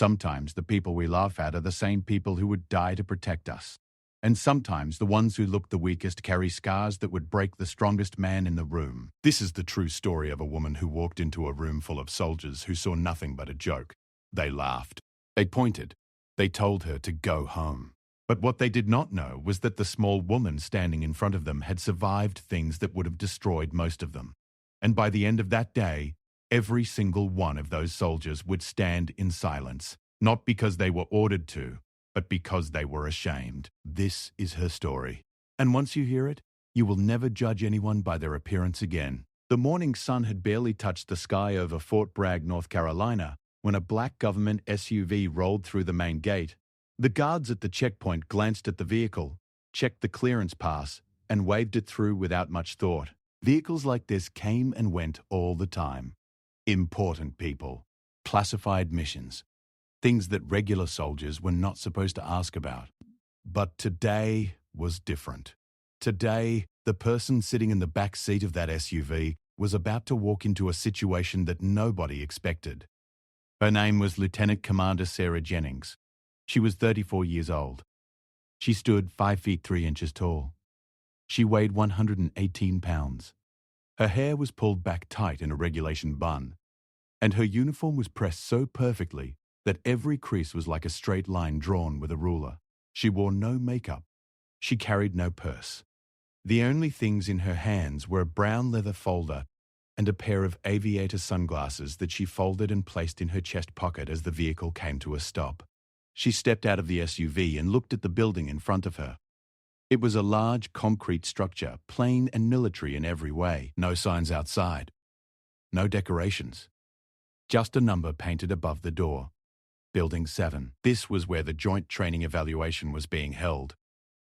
Sometimes the people we laugh at are the same people who would die to protect us. And sometimes the ones who look the weakest carry scars that would break the strongest man in the room. This is the true story of a woman who walked into a room full of soldiers who saw nothing but a joke. They laughed. They pointed. They told her to go home. But what they did not know was that the small woman standing in front of them had survived things that would have destroyed most of them. And by the end of that day, every single one of those soldiers would stand in silence, not because they were ordered to, but because they were ashamed. This is her story. And once you hear it, you will never judge anyone by their appearance again. The morning sun had barely touched the sky over Fort Bragg, North Carolina, when a black government SUV rolled through the main gate. The guards at the checkpoint glanced at the vehicle, checked the clearance pass, and waved it through without much thought. Vehicles like this came and went all the time. Important people, classified missions, things that regular soldiers were not supposed to ask about. But today was different. Today, the person sitting in the back seat of that SUV was about to walk into a situation that nobody expected. Her name was Lieutenant Commander Sarah Jennings. She was 34 years old. She stood 5 feet 3 inches tall. She weighed 118 pounds. Her hair was pulled back tight in a regulation bun, and her uniform was pressed so perfectly that every crease was like a straight line drawn with a ruler. She wore no makeup. She carried no purse. The only things in her hands were a brown leather folder and a pair of aviator sunglasses that she folded and placed in her chest pocket as the vehicle came to a stop. She stepped out of the SUV and looked at the building in front of her. It was a large concrete structure, plain and military in every way. No signs outside. No decorations. Just a number painted above the door. Building 7. This was where the Joint Training Evaluation was being held.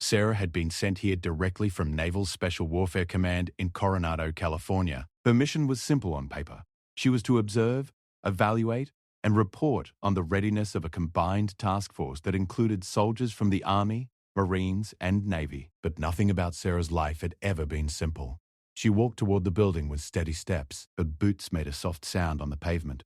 Sarah had been sent here directly from Naval Special Warfare Command in Coronado, California. Her mission was simple on paper. She was to observe, evaluate, and report on the readiness of a combined task force that included soldiers from the Army, Marines, and Navy. But nothing about Sarah's life had ever been simple. She walked toward the building with steady steps. Her boots made a soft sound on the pavement.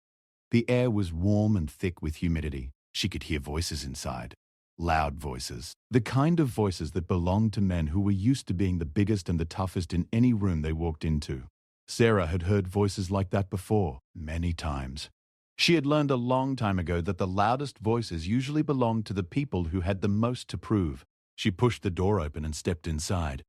The air was warm and thick with humidity. She could hear voices inside. Loud voices. The kind of voices that belonged to men who were used to being the biggest and the toughest in any room they walked into. Sarah had heard voices like that before, many times. She had learned a long time ago that the loudest voices usually belonged to the people who had the most to prove. She pushed the door open and stepped inside.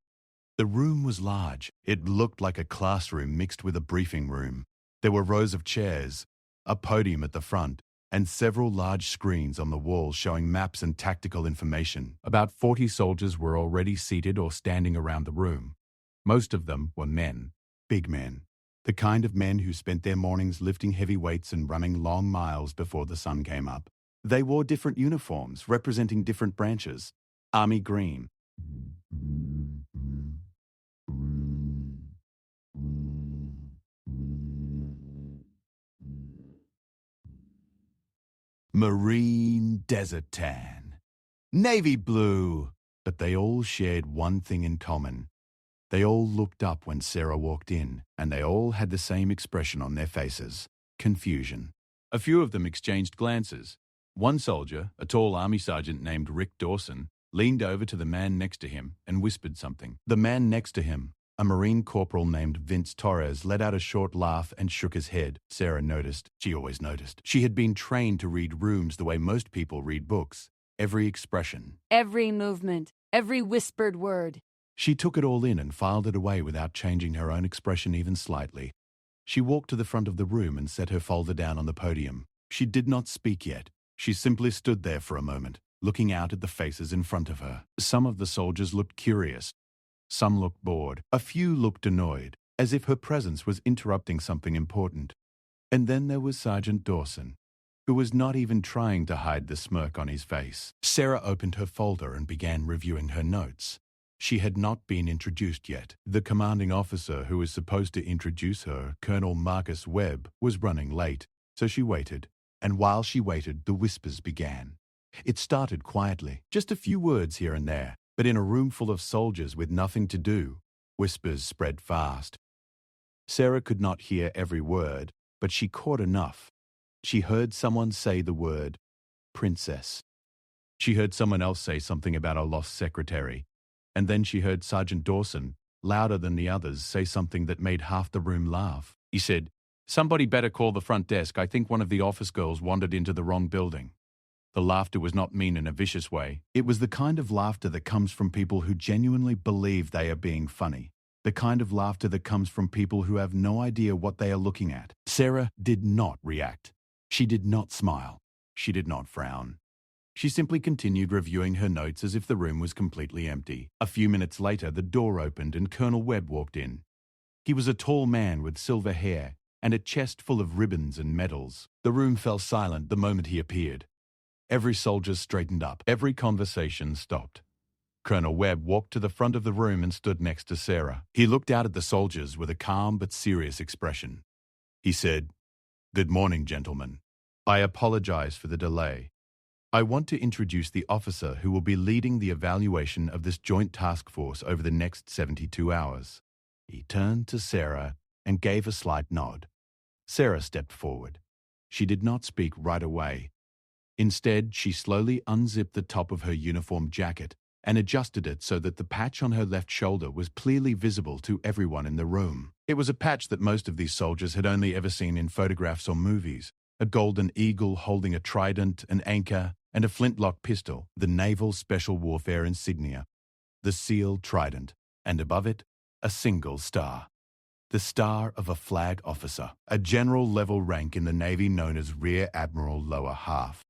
The room was large. It looked like a classroom mixed with a briefing room. There were rows of chairs, a podium at the front, and several large screens on the wall showing maps and tactical information. About 40 soldiers were already seated or standing around the room. Most of them were men, big men, the kind of men who spent their mornings lifting heavy weights and running long miles before the sun came up. They wore different uniforms representing different branches. Army green, Marine desert tan, navy blue, but they all shared one thing in common. They all looked up when Sarah walked in, and they all had the same expression on their faces: confusion. A few of them exchanged glances. One soldier, a tall army sergeant named Rick Dawson, leaned over to the man next to him and whispered something. The man next to him, a Marine corporal named Vince Torres, let out a short laugh and shook his head. Sarah noticed. She always noticed. She had been trained to read rooms the way most people read books. Every expression. Every movement. Every whispered word. She took it all in and filed it away without changing her own expression even slightly. She walked to the front of the room and set her folder down on the podium. She did not speak yet. She simply stood there for a moment, looking out at the faces in front of her. Some of the soldiers looked curious. Some looked bored. A few looked annoyed, as if her presence was interrupting something important. And then there was Sergeant Dawson, who was not even trying to hide the smirk on his face. Sarah opened her folder and began reviewing her notes. She had not been introduced yet. The commanding officer who was supposed to introduce her, Colonel Marcus Webb, was running late, so she waited. And while she waited, the whispers began. It started quietly, just a few words here and there, but in a room full of soldiers with nothing to do, whispers spread fast. Sarah could not hear every word, but she caught enough. She heard someone say the word princess. She heard someone else say something about a lost secretary, and then she heard Sergeant Dawson, louder than the others, say something that made half the room laugh. He said, "Somebody better call the front desk. I think one of the office girls wandered into the wrong building." The laughter was not mean in a vicious way. It was the kind of laughter that comes from people who genuinely believe they are being funny. The kind of laughter that comes from people who have no idea what they are looking at. Sarah did not react. She did not smile. She did not frown. She simply continued reviewing her notes as if the room was completely empty. A few minutes later, the door opened and Colonel Webb walked in. He was a tall man with silver hair and a chest full of ribbons and medals. The room fell silent the moment he appeared. Every soldier straightened up. Every conversation stopped. Colonel Webb walked to the front of the room and stood next to Sarah. He looked out at the soldiers with a calm but serious expression. He said, "Good morning, gentlemen. I apologize for the delay. I want to introduce the officer who will be leading the evaluation of this joint task force over the next 72 hours. He turned to Sarah and gave a slight nod. Sarah stepped forward. She did not speak right away. Instead, she slowly unzipped the top of her uniform jacket and adjusted it so that the patch on her left shoulder was clearly visible to everyone in the room. It was a patch that most of these soldiers had only ever seen in photographs or movies. A golden eagle holding a trident, an anchor, and a flintlock pistol, the Naval Special Warfare insignia, the SEAL Trident, and above it, a single star. The star of a flag officer, a general-level rank in the Navy known as Rear Admiral Lower Half.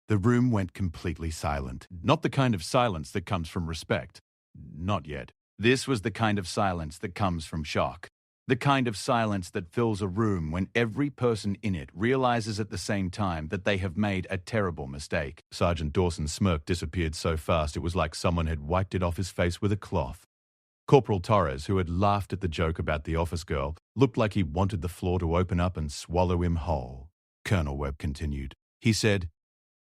The room went completely silent. Not the kind of silence that comes from respect. Not yet. This was the kind of silence that comes from shock. The kind of silence that fills a room when every person in it realizes at the same time that they have made a terrible mistake. Sergeant Dawson's smirk disappeared so fast it was like someone had wiped it off his face with a cloth. Corporal Torres, who had laughed at the joke about the office girl, looked like he wanted the floor to open up and swallow him whole. Colonel Webb continued. He said,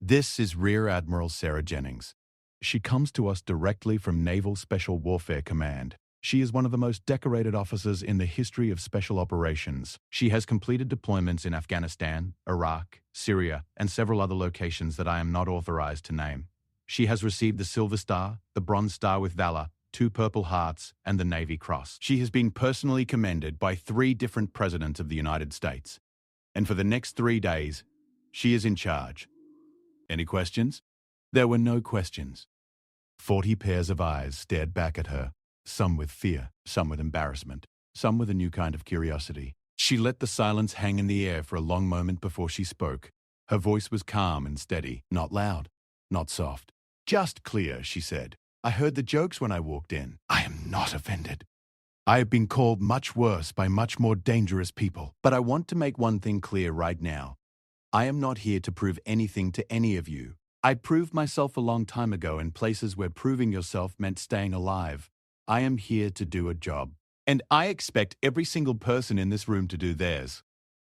"This is Rear Admiral Sarah Jennings. She comes to us directly from Naval Special Warfare Command. She is one of the most decorated officers in the history of special operations. She has completed deployments in Afghanistan, Iraq, Syria, and several other locations that I am not authorized to name. She has received the Silver Star, the Bronze Star with Valor, 2 Purple Hearts, and the Navy Cross. She has been personally commended by 3 different presidents of the United States. And for the next 3 days, she is in charge." Any questions? There were no questions. 40 pairs of eyes stared back at her, some with fear, some with embarrassment, some with a new kind of curiosity. She let the silence hang in the air for a long moment before she spoke. Her voice was calm and steady, not loud, not soft. "Just clear," she said. "I heard the jokes when I walked in. I am not offended. I have been called much worse by much more dangerous people. But I want to make one thing clear right now. I am not here to prove anything to any of you. I proved myself a long time ago in places where proving yourself meant staying alive. I am here to do a job. And I expect every single person in this room to do theirs."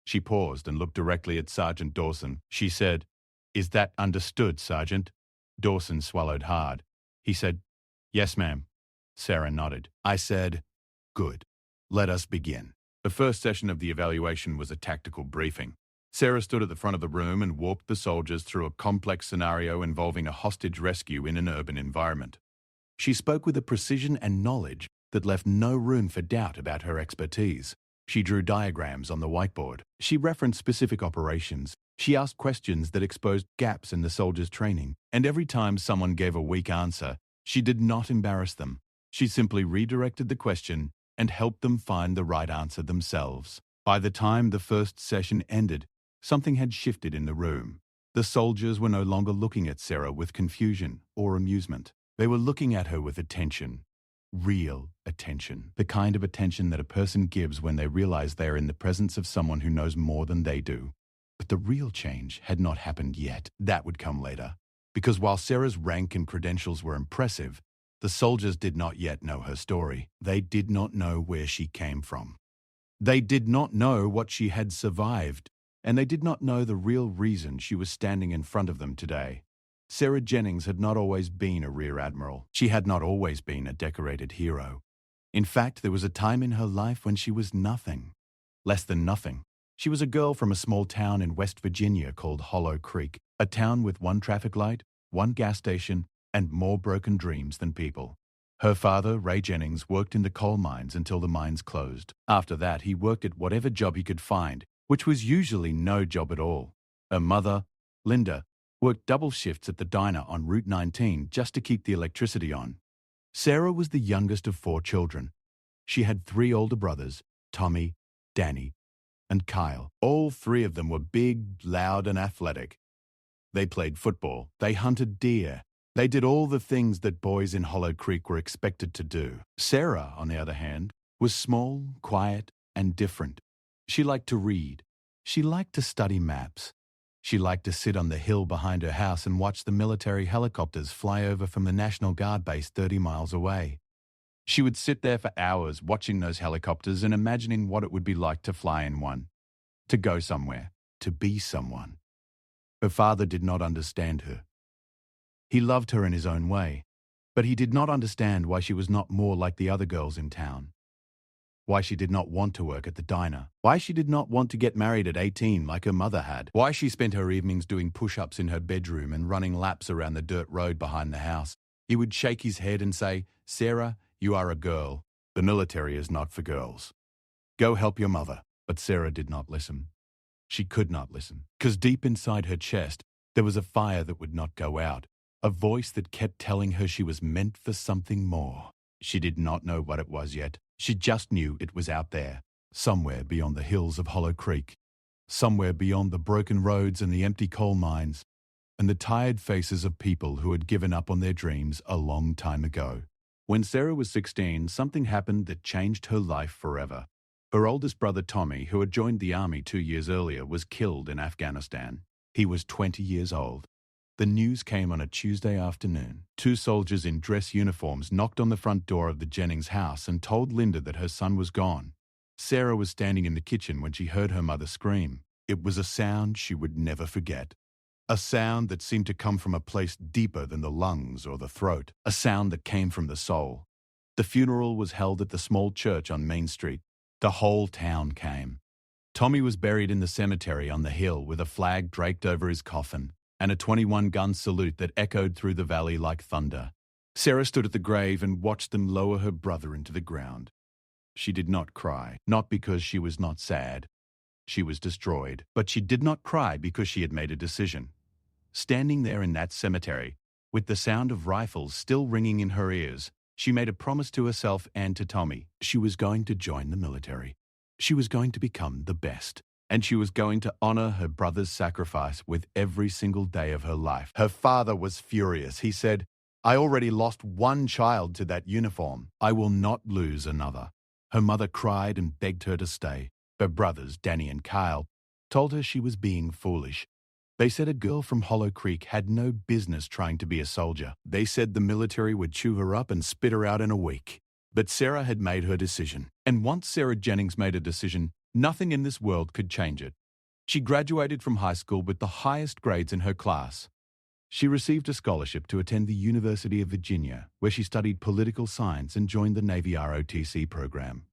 She paused and looked directly at Sergeant Dawson. She said, "Is that understood, Sergeant?" Dawson swallowed hard. He said, "Yes, ma'am." Sarah nodded. I said, "Good. Let us begin." The first session of the evaluation was a tactical briefing. Sarah stood at the front of the room and walked the soldiers through a complex scenario involving a hostage rescue in an urban environment. She spoke with a precision and knowledge that left no room for doubt about her expertise. She drew diagrams on the whiteboard. She referenced specific operations. She asked questions that exposed gaps in the soldiers' training. And every time someone gave a weak answer, she did not embarrass them. She simply redirected the question and helped them find the right answer themselves. By the time the first session ended, something had shifted in the room. The soldiers were no longer looking at Sarah with confusion or amusement. They were looking at her with attention. Real attention. The kind of attention that a person gives when they realize they are in the presence of someone who knows more than they do. But the real change had not happened yet. That would come later. Because while Sarah's rank and credentials were impressive, the soldiers did not yet know her story. They did not know where she came from. They did not know what she had survived. And they did not know the real reason she was standing in front of them today. Sarah Jennings had not always been a Rear Admiral. She had not always been a decorated hero. In fact, there was a time in her life when she was nothing. Less than nothing. She was a girl from a small town in West Virginia called Hollow Creek, a town with one traffic light, one gas station, and more broken dreams than people. Her father, Ray Jennings, worked in the coal mines until the mines closed. After that, he worked at whatever job he could find, which was usually no job at all. Her mother, Linda, worked double shifts at the diner on Route 19 just to keep the electricity on. Sarah was the youngest of 4 children. She had 3 older brothers, Tommy, Danny, and Kyle. All 3 of them were big, loud, and athletic. They played football, they hunted deer, they did all the things that boys in Hollow Creek were expected to do. Sarah, on the other hand, was small, quiet, and different. She liked to read. She liked to study maps. She liked to sit on the hill behind her house and watch the military helicopters fly over from the National Guard base 30 miles away. She would sit there for hours watching those helicopters and imagining what it would be like to fly in one, to go somewhere, to be someone. Her father did not understand her. He loved her in his own way, but he did not understand why she was not more like the other girls in town. Why she did not want to work at the diner. Why she did not want to get married at 18 like her mother had. Why she spent her evenings doing push-ups in her bedroom and running laps around the dirt road behind the house. He would shake his head and say, "Sarah, you are a girl. The military is not for girls. Go help your mother." But Sarah did not listen. She could not listen, because deep inside her chest, there was a fire that would not go out, a voice that kept telling her she was meant for something more. She did not know what it was yet. She just knew it was out there, somewhere beyond the hills of Hollow Creek, somewhere beyond the broken roads and the empty coal mines, and the tired faces of people who had given up on their dreams a long time ago. When Sarah was 16, something happened that changed her life forever. Her oldest brother Tommy, who had joined the army 2 years earlier, was killed in Afghanistan. He was 20 years old. The news came on a Tuesday afternoon. 2 soldiers in dress uniforms knocked on the front door of the Jennings house and told Linda that her son was gone. Sarah was standing in the kitchen when she heard her mother scream. It was a sound she would never forget. A sound that seemed to come from a place deeper than the lungs or the throat. A sound that came from the soul. The funeral was held at the small church on Main Street. The whole town came. Tommy was buried in the cemetery on the hill with a flag draped over his coffin and a 21-gun salute that echoed through the valley like thunder. Sarah stood at the grave and watched them lower her brother into the ground. She did not cry, not because she was not sad. She was destroyed, but she did not cry because she had made a decision. Standing there in that cemetery, with the sound of rifles still ringing in her ears, she made a promise to herself and to Tommy. She was going to join the military. She was going to become the best. And she was going to honor her brother's sacrifice with every single day of her life. Her father was furious. He said, "I already lost 1 child to that uniform. I will not lose another." Her mother cried and begged her to stay. Her brothers, Danny and Kyle, told her she was being foolish. They said a girl from Hollow Creek had no business trying to be a soldier. They said the military would chew her up and spit her out in a week. But Sarah had made her decision. And once Sarah Jennings made a decision, nothing in this world could change it. She graduated from high school with the highest grades in her class. She received a scholarship to attend the University of Virginia, where she studied political science and joined the Navy ROTC program.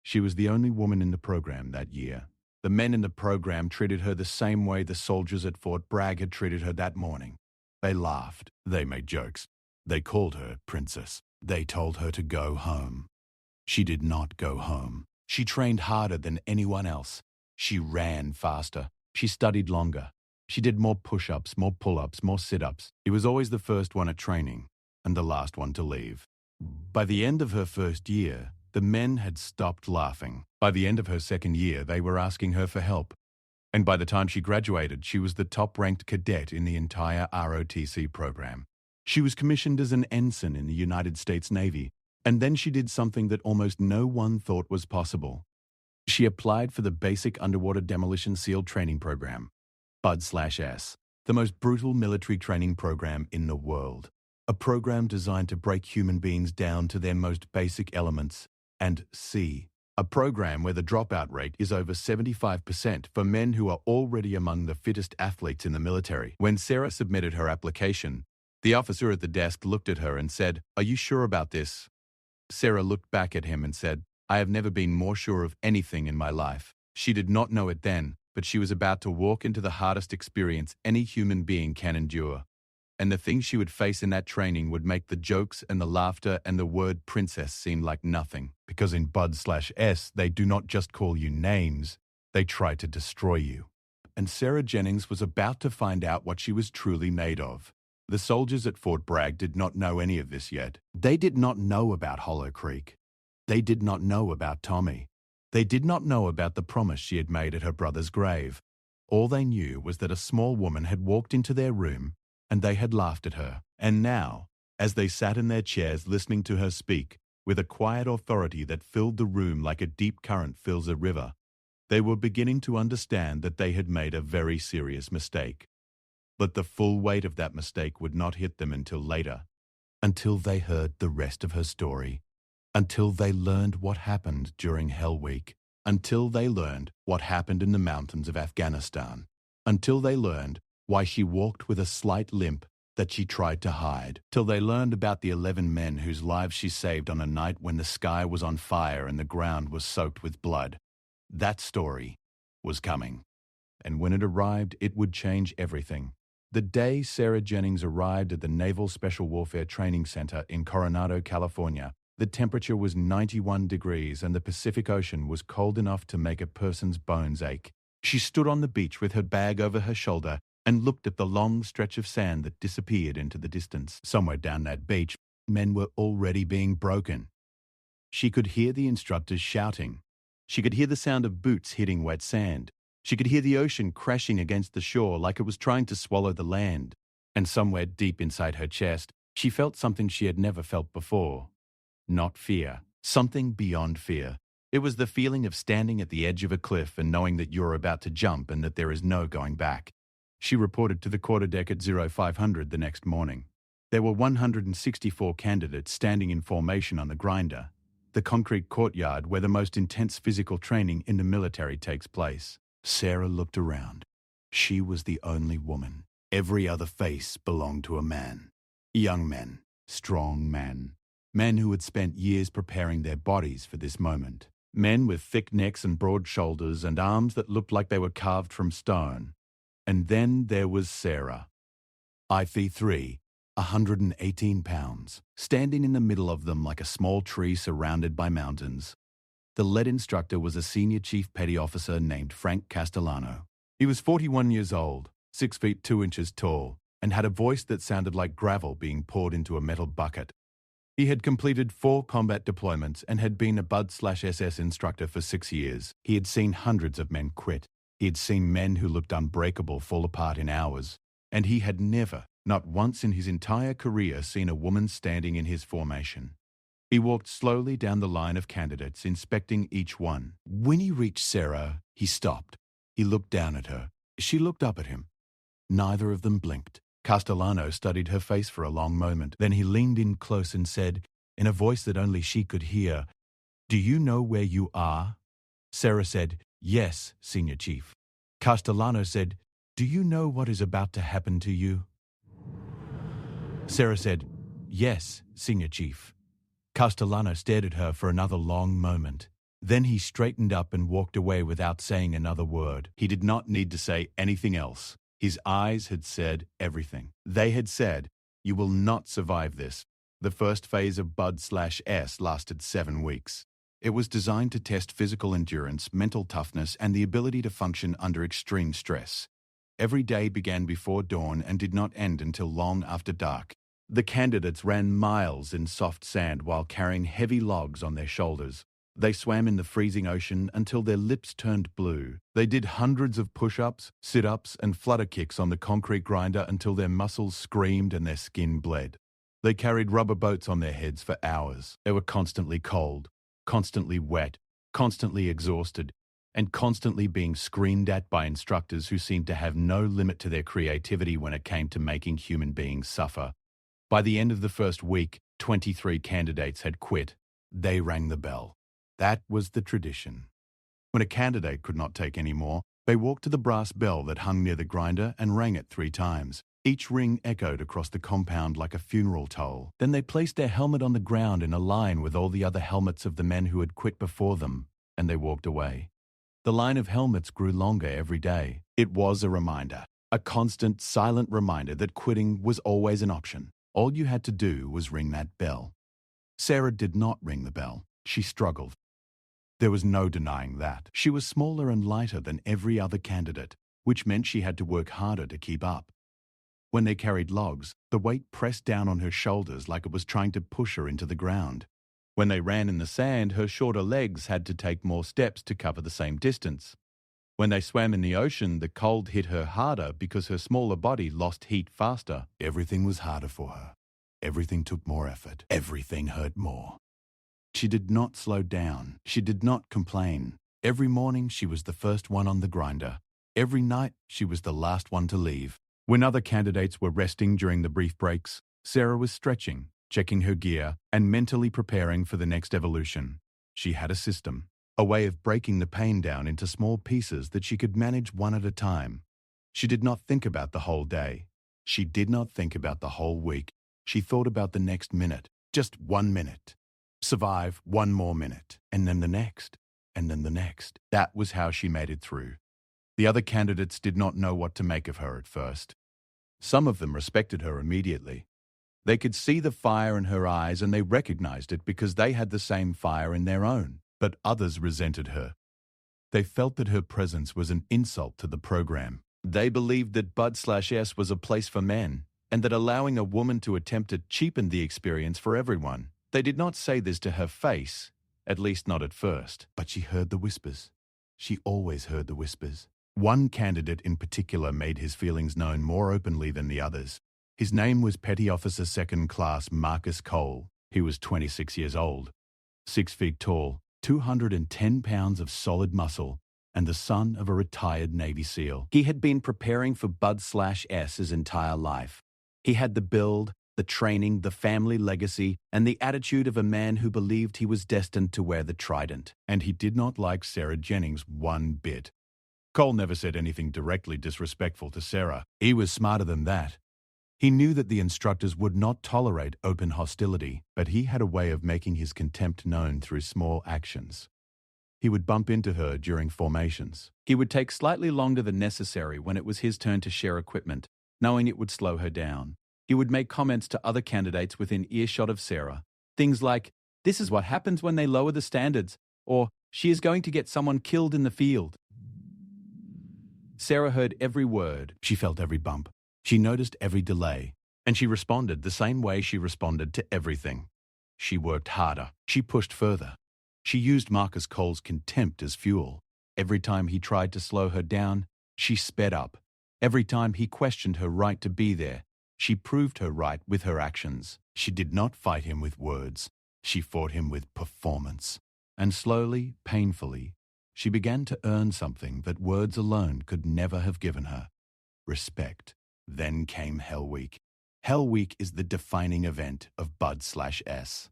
She was the only woman in the program that year. The men in the program treated her the same way the soldiers at Fort Bragg had treated her that morning. They laughed. They made jokes. They called her Princess. They told her to go home. She did not go home. She trained harder than anyone else. She ran faster. She studied longer. She did more push-ups, more pull-ups, more sit-ups. She was always the first one at training and the last one to leave. By the end of her first year, the men had stopped laughing. By the end of her second year, they were asking her for help. And by the time she graduated, she was the top-ranked cadet in the entire ROTC program. She was commissioned as an ensign in the United States Navy. And then she did something that almost no one thought was possible. She applied for the Basic Underwater Demolition SEAL Training Program, BUD/S, the most brutal military training program in the world. A program designed to break human beings down to their most basic elements. And C, a program where the dropout rate is over 75% for men who are already among the fittest athletes in the military. When Sarah submitted her application, the officer at the desk looked at her and said, "Are you sure about this?" Sarah looked back at him and said, "I have never been more sure of anything in my life." She did not know it then, but she was about to walk into the hardest experience any human being can endure. And the things she would face in that training would make the jokes and the laughter and the word princess seem like nothing. Because in Bud/S, they do not just call you names, they try to destroy you. And Sarah Jennings was about to find out what she was truly made of. The soldiers at Fort Bragg did not know any of this yet. They did not know about Hollow Creek. They did not know about Tommy. They did not know about the promise she had made at her brother's grave. All they knew was that a small woman had walked into their room and they had laughed at her. And now, as they sat in their chairs listening to her speak, with a quiet authority that filled the room like a deep current fills a river, they were beginning to understand that they had made a very serious mistake. But the full weight of that mistake would not hit them until later, until they heard the rest of her story, until they learned what happened during Hell Week, until they learned what happened in the mountains of Afghanistan, until they learned why she walked with a slight limp that she tried to hide, till they learned about the 11 men whose lives she saved on a night when the sky was on fire and the ground was soaked with blood. That story was coming. And when it arrived, it would change everything. The day Sarah Jennings arrived at the Naval Special Warfare Training Center in Coronado, California, the temperature was 91 degrees and the Pacific Ocean was cold enough to make a person's bones ache. She stood on the beach with her bag over her shoulder and looked at the long stretch of sand that disappeared into the distance. Somewhere down that beach, men were already being broken. She could hear the instructors shouting. She could hear the sound of boots hitting wet sand. She could hear the ocean crashing against the shore like it was trying to swallow the land. And somewhere deep inside her chest, she felt something she had never felt before. Not fear, something beyond fear. It was the feeling of standing at the edge of a cliff and knowing that you're about to jump and that there is no going back. She reported to the quarterdeck at 0500 the next morning. There were 164 candidates standing in formation on the grinder, the concrete courtyard where the most intense physical training in the military takes place. Sarah looked around. She was the only woman. Every other face belonged to a man. Young men, strong men. Men who had spent years preparing their bodies for this moment. Men with thick necks and broad shoulders and arms that looked like they were carved from stone. And then there was Sarah. 5'3", 118 pounds, standing in the middle of them like a small tree surrounded by mountains. The lead instructor was a senior chief petty officer named Frank Castellano. He was 41 years old, 6 feet 2 inches tall, and had a voice that sounded like gravel being poured into a metal bucket. He had completed 4 combat deployments and had been a Bud/SS instructor for 6 years. He had seen hundreds of men quit. He had seen men who looked unbreakable fall apart in hours. And he had never, not once in his entire career, seen a woman standing in his formation. He walked slowly down the line of candidates, inspecting each one. When he reached Sarah, he stopped. He looked down at her. She looked up at him. Neither of them blinked. Castellano studied her face for a long moment. Then he leaned in close and said, in a voice that only she could hear, "Do you know where you are?" Sarah said, "Yes, Senior Chief." Castellano said, "Do you know what is about to happen to you?" Sarah said, "Yes, Senior Chief." Castellano stared at her for another long moment. Then he straightened up and walked away without saying another word. He did not need to say anything else. His eyes had said everything. They had said, "You will not survive this." The first phase of Bud/S lasted 7 weeks. It was designed to test physical endurance, mental toughness, and the ability to function under extreme stress. Every day began before dawn and did not end until long after dark. The candidates ran miles in soft sand while carrying heavy logs on their shoulders. They swam in the freezing ocean until their lips turned blue. They did hundreds of push-ups, sit-ups, and flutter kicks on the concrete grinder until their muscles screamed and their skin bled. They carried rubber boats on their heads for hours. They were constantly cold, constantly wet, constantly exhausted, and constantly being screamed at by instructors who seemed to have no limit to their creativity when it came to making human beings suffer. By the end of the first week, 23 candidates had quit. They rang the bell. That was the tradition. When a candidate could not take any more, they walked to the brass bell that hung near the grinder and rang it 3 times. Each ring echoed across the compound like a funeral toll. Then they placed their helmet on the ground in a line with all the other helmets of the men who had quit before them, and they walked away. The line of helmets grew longer every day. It was a reminder, a constant, silent reminder that quitting was always an option. All you had to do was ring that bell. Sarah did not ring the bell. She struggled. There was no denying that. She was smaller and lighter than every other candidate, which meant she had to work harder to keep up. When they carried logs, the weight pressed down on her shoulders like it was trying to push her into the ground. When they ran in the sand, her shorter legs had to take more steps to cover the same distance. When they swam in the ocean, the cold hit her harder because her smaller body lost heat faster. Everything was harder for her. Everything took more effort. Everything hurt more. She did not slow down. She did not complain. Every morning, she was the first one on the grinder. Every night, she was the last one to leave. When other candidates were resting during the brief breaks, Sarah was stretching, checking her gear, and mentally preparing for the next evolution. She had a system, a way of breaking the pain down into small pieces that she could manage one at a time. She did not think about the whole day. She did not think about the whole week. She thought about the next minute, just 1 minute. Survive one more minute, and then the next, and then the next. That was how she made it through. The other candidates did not know what to make of her at first. Some of them respected her immediately. They could see the fire in her eyes and they recognized it because they had the same fire in their own. But others resented her. They felt that her presence was an insult to the program. They believed that Bud/S was a place for men, and that allowing a woman to attempt to cheapen the experience for everyone. They did not say this to her face, at least not at first, but she heard the whispers. She always heard the whispers. One candidate in particular made his feelings known more openly than the others. His name was Petty Officer Second Class Marcus Cole. He was 26 years old, 6 feet tall, 210 pounds of solid muscle, and the son of a retired Navy SEAL. He had been preparing for Bud/S his entire life. He had the build, the training, the family legacy, and the attitude of a man who believed he was destined to wear the trident. And he did not like Sarah Jennings one bit. Cole never said anything directly disrespectful to Sarah. He was smarter than that. He knew that the instructors would not tolerate open hostility, but he had a way of making his contempt known through small actions. He would bump into her during formations. He would take slightly longer than necessary when it was his turn to share equipment, knowing it would slow her down. He would make comments to other candidates within earshot of Sarah. Things like, "This is what happens when they lower the standards," or "She is going to get someone killed in the field." Sarah heard every word. She felt every bump. She noticed every delay, and she responded the same way she responded to everything. She worked harder. She pushed further. She used Marcus Cole's contempt as fuel. Every time he tried to slow her down, she sped up. Every time he questioned her right to be there, she proved her right with her actions. She did not fight him with words. She fought him with performance. And slowly, painfully, she began to earn something that words alone could never have given her: respect. Then came Hell Week. Hell Week is the defining event of Bud/S.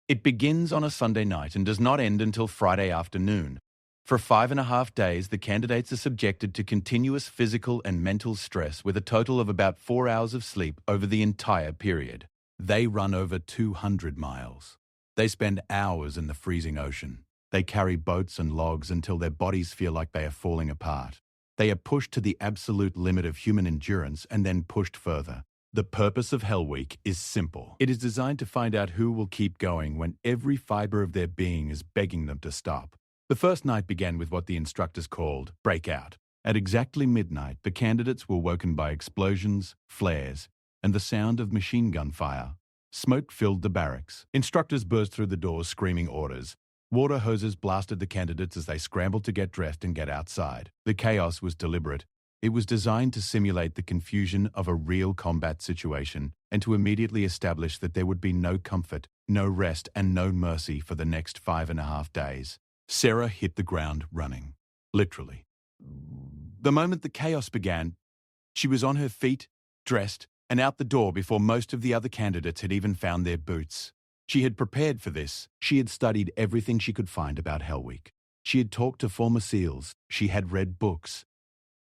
It begins on a Sunday night and does not end until Friday afternoon. For 5.5 days, the candidates are subjected to continuous physical and mental stress with a total of about 4 hours of sleep over the entire period. They run over 200 miles. They spend hours in the freezing ocean. They carry boats and logs until their bodies feel like they are falling apart. They are pushed to the absolute limit of human endurance and then pushed further. The purpose of Hell Week is simple. It is designed to find out who will keep going when every fiber of their being is begging them to stop. The first night began with what the instructors called breakout. At exactly midnight, the candidates were woken by explosions, flares, and the sound of machine gun fire. Smoke filled the barracks. Instructors burst through the doors screaming orders. Water hoses blasted the candidates as they scrambled to get dressed and get outside. The chaos was deliberate. It was designed to simulate the confusion of a real combat situation and to immediately establish that there would be no comfort, no rest, and no mercy for the next 5.5 days. Sarah hit the ground running, literally. The moment the chaos began, she was on her feet, dressed, and out the door before most of the other candidates had even found their boots. She had prepared for this. She had studied everything she could find about Hell Week. She had talked to former SEALs. She had read books.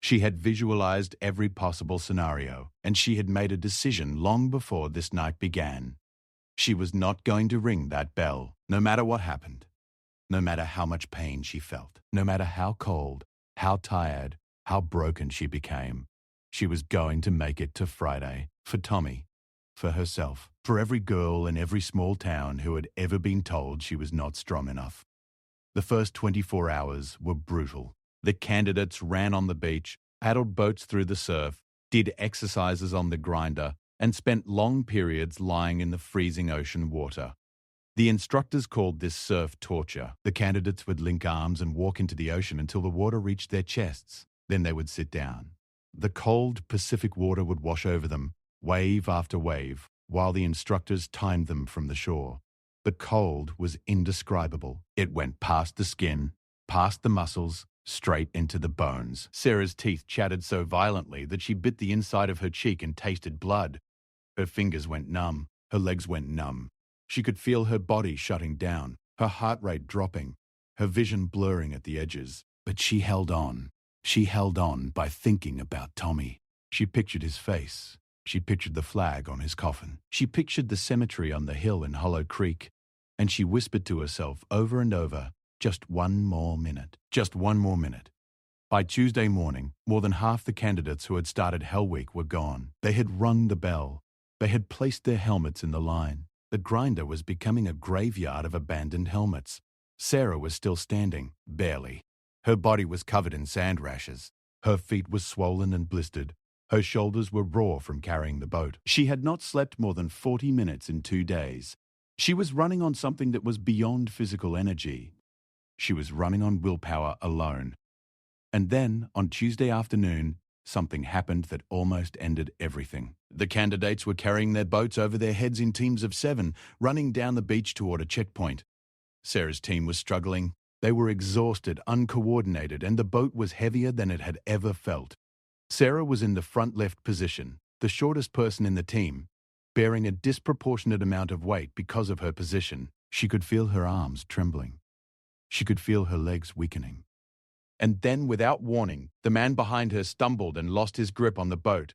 She had visualized every possible scenario, and she had made a decision long before this night began. She was not going to ring that bell, no matter what happened. no matter how much pain she felt, no matter how cold, how tired, how broken she became. She was going to make it to Friday. For Tommy, for herself, for every girl in every small town who had ever been told she was not strong enough. The first 24 hours were brutal. The candidates ran on the beach, paddled boats through the surf, did exercises on the grinder, and spent long periods lying in the freezing ocean water. The instructors called this surf torture. The candidates would link arms and walk into the ocean until the water reached their chests. Then they would sit down. The cold Pacific water would wash over them, wave after wave, while the instructors timed them from the shore. The cold was indescribable. It went past the skin, past the muscles, straight into the bones. Sarah's teeth chattered so violently that she bit the inside of her cheek and tasted blood. Her fingers went numb. Her legs went numb. She could feel her body shutting down, her heart rate dropping, her vision blurring at the edges. But she held on. She held on by thinking about Tommy. She pictured his face. She pictured the flag on his coffin. She pictured the cemetery on the hill in Hollow Creek. And she whispered to herself over and over, just one more minute. Just one more minute. By Tuesday morning, more than half the candidates who had started Hell Week were gone. They had rung the bell. They had placed their helmets in the line. The grinder was becoming a graveyard of abandoned helmets. Sarah was still standing, barely. Her body was covered in sand rashes. Her feet were swollen and blistered. Her shoulders were raw from carrying the boat. She had not slept more than 40 minutes in 2 days. She was running on something that was beyond physical energy. She was running on willpower alone. And then, on Tuesday afternoon, something happened that almost ended everything. The candidates were carrying their boats over their heads in teams of 7, running down the beach toward a checkpoint. Sarah's team was struggling. They were exhausted, uncoordinated, and the boat was heavier than it had ever felt. Sarah was in the front left position, the shortest person in the team, bearing a disproportionate amount of weight because of her position. She could feel her arms trembling. She could feel her legs weakening. And then, without warning, the man behind her stumbled and lost his grip on the boat.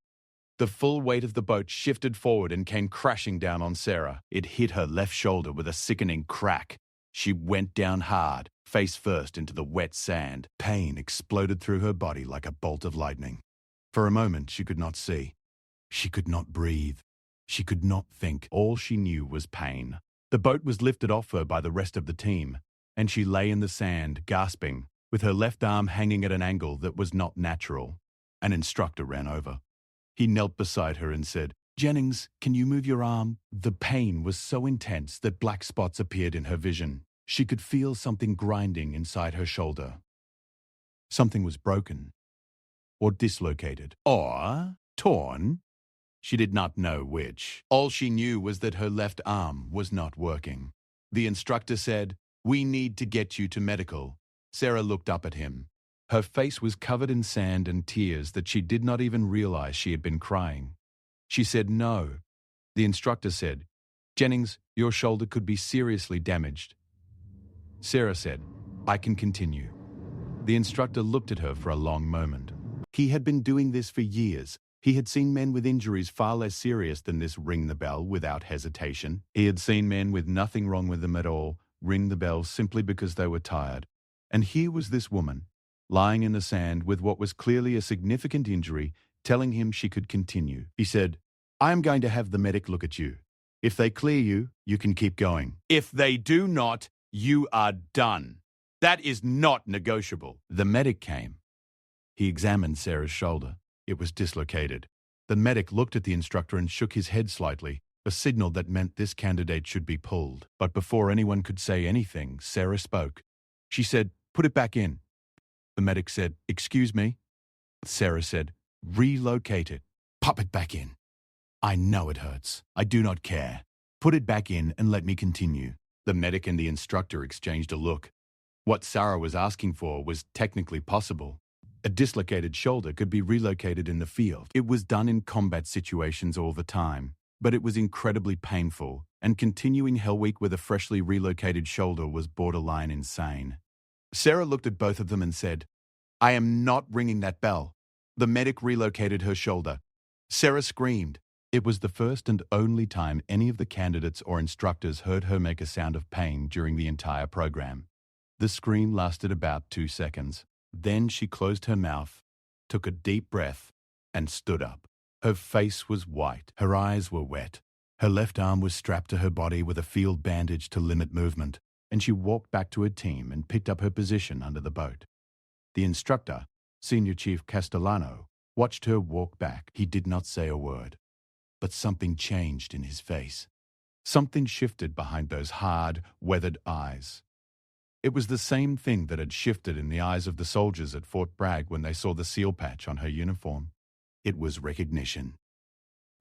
The full weight of the boat shifted forward and came crashing down on Sarah. It hit her left shoulder with a sickening crack. She went down hard, face first into the wet sand. Pain exploded through her body like a bolt of lightning. For a moment, she could not see. She could not breathe. She could not think. All she knew was pain. The boat was lifted off her by the rest of the team, and she lay in the sand, gasping, with her left arm hanging at an angle that was not natural. An instructor ran over. He knelt beside her and said, "Jennings, can you move your arm?" The pain was so intense that black spots appeared in her vision. She could feel something grinding inside her shoulder. Something was broken, or dislocated, or torn. She did not know which. All she knew was that her left arm was not working. The instructor said, "We need to get you to medical." Sarah looked up at him. Her face was covered in sand and tears that she did not even realize she had been crying. She said no. The instructor said, "Jennings, your shoulder could be seriously damaged." Sarah said, "I can continue." The instructor looked at her for a long moment. He had been doing this for years. He had seen men with injuries far less serious than this ring the bell without hesitation. He had seen men with nothing wrong with them at all ring the bell simply because they were tired. And here was this woman, lying in the sand with what was clearly a significant injury, telling him she could continue. He said, "I am going to have the medic look at you. If they clear you, you can keep going. If they do not, you are done. That is not negotiable." The medic came. He examined Sarah's shoulder. It was dislocated. The medic looked at the instructor and shook his head slightly, a signal that meant this candidate should be pulled. But before anyone could say anything, Sarah spoke. She said, "Put it back in." The medic said, "Excuse me?" Sarah said, "Relocate it. Pop it back in. I know it hurts. I do not care. Put it back in and let me continue." The medic and the instructor exchanged a look. What Sarah was asking for was technically possible. A dislocated shoulder could be relocated in the field. It was done in combat situations all the time, but it was incredibly painful, and continuing Hell Week with a freshly relocated shoulder was borderline insane. Sarah looked at both of them and said, "I am not ringing that bell." The medic relocated her shoulder. Sarah screamed. It was the first and only time any of the candidates or instructors heard her make a sound of pain during the entire program. The scream lasted about 2 seconds. Then she closed her mouth, took a deep breath, and stood up. Her face was white. Her eyes were wet. Her left arm was strapped to her body with a field bandage to limit movement, and she walked back to her team and picked up her position under the boat. The instructor, Senior Chief Castellano, watched her walk back. He did not say a word, but something changed in his face. Something shifted behind those hard, weathered eyes. It was the same thing that had shifted in the eyes of the soldiers at Fort Bragg when they saw the seal patch on her uniform. It was recognition.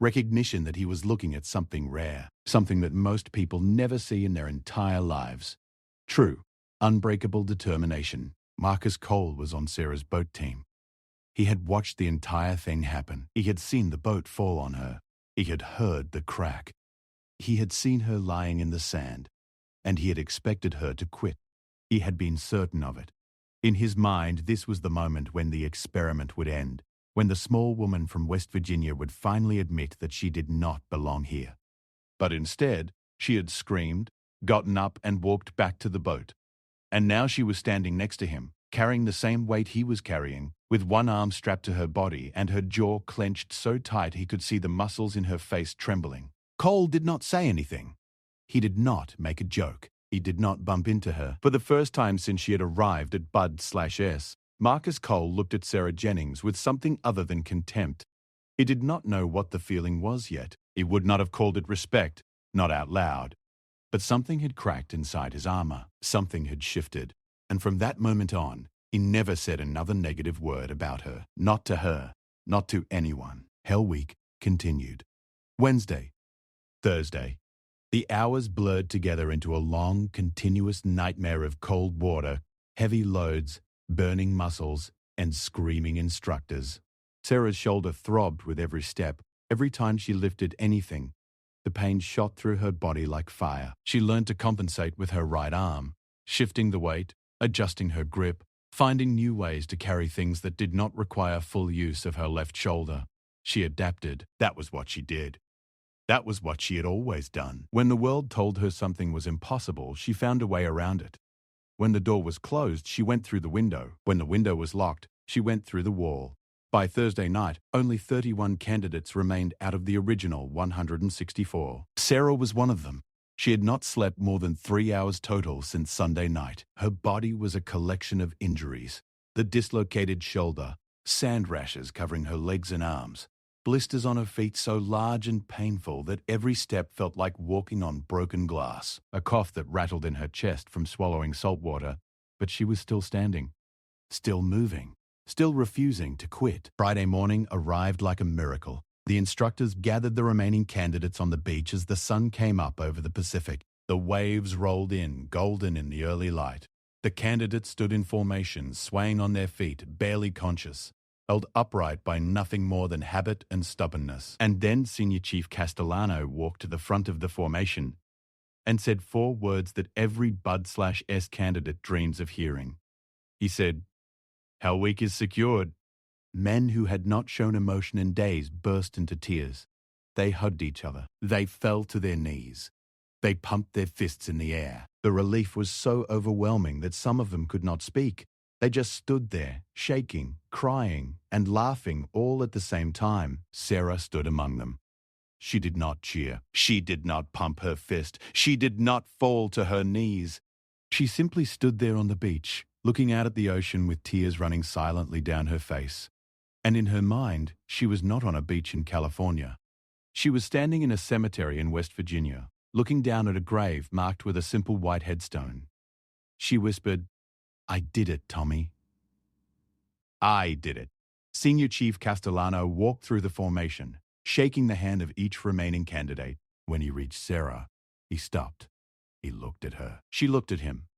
Recognition that he was looking at something rare, something that most people never see in their entire lives. True, unbreakable determination. Marcus Cole was on Sarah's boat team. He had watched the entire thing happen. He had seen the boat fall on her. He had heard the crack. He had seen her lying in the sand, and he had expected her to quit. He had been certain of it. In his mind, this was the moment when the experiment would end, when the small woman from West Virginia would finally admit that she did not belong here. But instead, she had screamed, gotten up, and walked back to the boat. And now she was standing next to him, carrying the same weight he was carrying, with one arm strapped to her body and her jaw clenched so tight he could see the muscles in her face trembling. Cole did not say anything. He did not make a joke. He did not bump into her. For the first time since she had arrived at Bud/S, Marcus Cole looked at Sarah Jennings with something other than contempt. He did not know what the feeling was yet. He would not have called it respect, not out loud. But something had cracked inside his armor. Something had shifted. And from that moment on, he never said another negative word about her. Not to her. Not to anyone. Hell Week continued. Wednesday. Thursday. The hours blurred together into a long, continuous nightmare of cold water, heavy loads, burning muscles, and screaming instructors. Sarah's shoulder throbbed with every step. Every time she lifted anything, the pain shot through her body like fire. She learned to compensate with her right arm, shifting the weight, adjusting her grip, finding new ways to carry things that did not require full use of her left shoulder. She adapted. That was what she did. That was what she had always done. When the world told her something was impossible, she found a way around it. When the door was closed, she went through the window. When the window was locked, she went through the wall. By Thursday night, only 31 candidates remained out of the original 164. Sarah was one of them. She had not slept more than 3 hours total since Sunday night. Her body was a collection of injuries. The dislocated shoulder, sand rashes covering her legs and arms, blisters on her feet so large and painful that every step felt like walking on broken glass, a cough that rattled in her chest from swallowing salt water, but she was still standing, still moving, still refusing to quit. Friday morning arrived like a miracle. The instructors gathered the remaining candidates on the beach as the sun came up over the Pacific. The waves rolled in, golden in the early light. The candidates stood in formation, swaying on their feet, barely conscious, held upright by nothing more than habit and stubbornness. And then Senior Chief Castellano walked to the front of the formation and said 4 words that every Bud/S candidate dreams of hearing. He said, "Hell Week is secured." Men who had not shown emotion in days burst into tears. They hugged each other. They fell to their knees. They pumped their fists in the air. The relief was so overwhelming that some of them could not speak. They just stood there, shaking, crying, and laughing all at the same time. Sarah stood among them. She did not cheer. She did not pump her fist. She did not fall to her knees. She simply stood there on the beach, looking out at the ocean with tears running silently down her face. And in her mind, she was not on a beach in California. She was standing in a cemetery in West Virginia, looking down at a grave marked with a simple white headstone. She whispered, "I did it, Tommy. I did it." Senior Chief Castellano walked through the formation, shaking the hand of each remaining candidate. When he reached Sarah, he stopped. He looked at her. She looked at him.